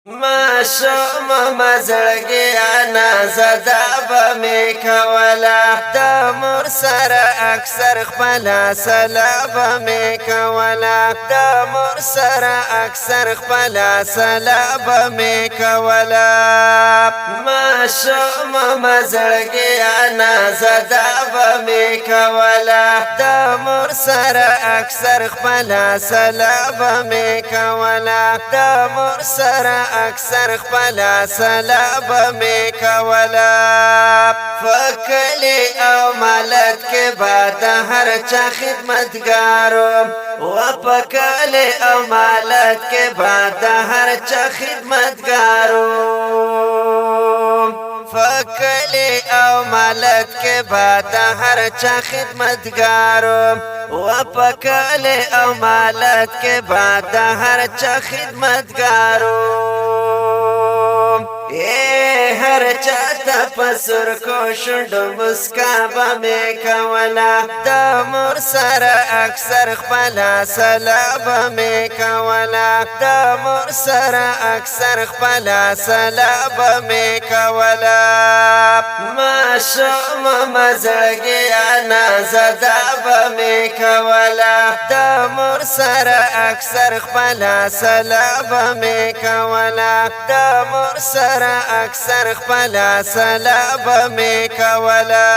ما شوم مزړګي انا زدا به می کولا د مور سره اکثر خپل سلام می کولا د مور سره اکثر خپل سلام می کولا ما شوم مزړګي انا زدا به می کولا د مور سره اکثر خپل سلام می کولا د مور سره اکثر خپل سلام می کولا فکلی او مالت کې بعد هر چا خدمتګارو و فکلی او مالت کې بعد هر چا خدمتګارو فکلی او مالت کې بعد هر چا خدمتګارو و پکلی او مالت کې بعد هر چا خدمتګارو هر چاته پسر کو شډو مسکا به می کولا د مور سره اکثر خپل سلام می کولا د مور سره اکثر خپل سلام می کولا ما شوم مزړګي انا زدا به می کولا د مور سره اکثر خپل سلام می کولا د مور سره اکثر خپل سلام می کولا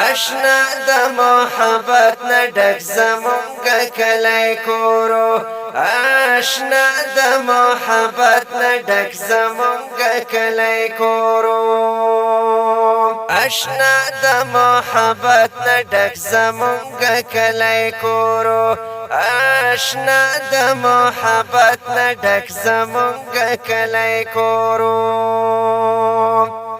اشنا د محبت نه ډک زمونږ کلی کورو اشنا د محبت نه ډک زمونږ کلی کورو اشنا د محبت نه ډک زمونږ کلی کورو اشنا د محبت نه ډک زمونږ کلی کورو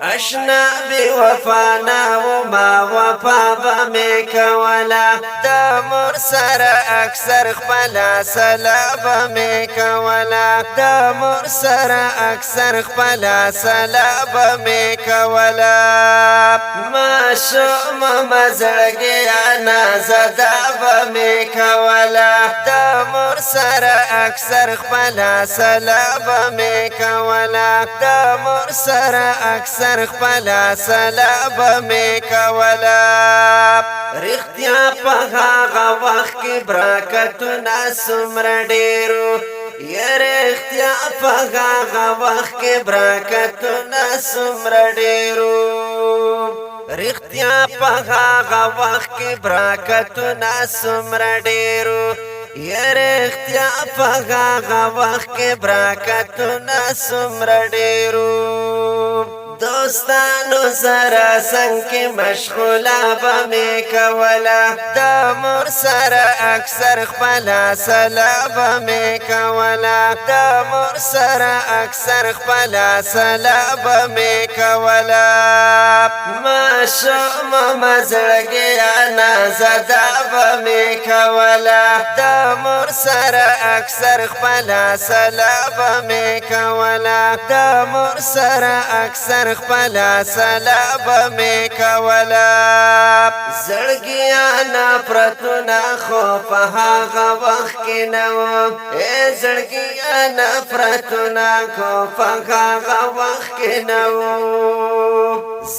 اشنا بی وفانا و ما وفا با می کولا د مور سره اکثر خپل سلام می کولا د مور سره اکثر خپل سلام می کولا ما شوم مزړګي انا زدا به می کولا د مور سره اکثر خپل سلام می کولا د مور سره اکثر خپل سلام می کولا رښتیا په هغه وخت کې برکتونه څومره ډېرو رښتیا په هغه وخت کې برکتونه څومره ډېرو رښتیا په هغه وخت کې برکتونه څومره ډېرو رښتیا په هغه وخت کې برکتونه څومره ډېرو دوستانو سره څنګ کې مشغوله به می کولا د مور سره اکثر خپل سلام می کولا د مور سره اکثر خپل سلام می کولا ما شوم مزړګي انا زدا به می کولا د مور سره اکثر خپل سلام می کولا د مور سره اکثر خپل سلام می کولا زړګیا نفرتونه خو په هغه وخت کې نه و زړګیا نفرتونه خو په هغه وخت کې نه و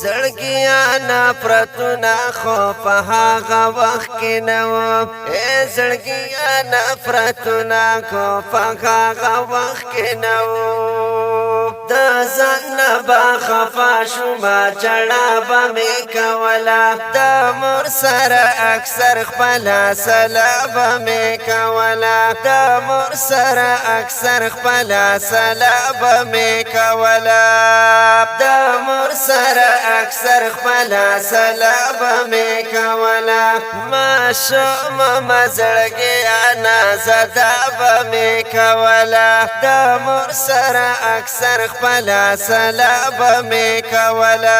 زړګیا نفرتونه خو په هغه وخت کې نه و زړګیا نفرتونه خو په هغه وخت کې نه و د ځان با خفا شوما چړا به می کولا د مور سره اکثر خپل سلام می کولا د مور سره اکثر خپل سلام می کولا د مور سره اکثر خپل سلام می کولا ما شوم مزړګي انا زدا به می کولا د مور سره اکثر خپل سلام می کولا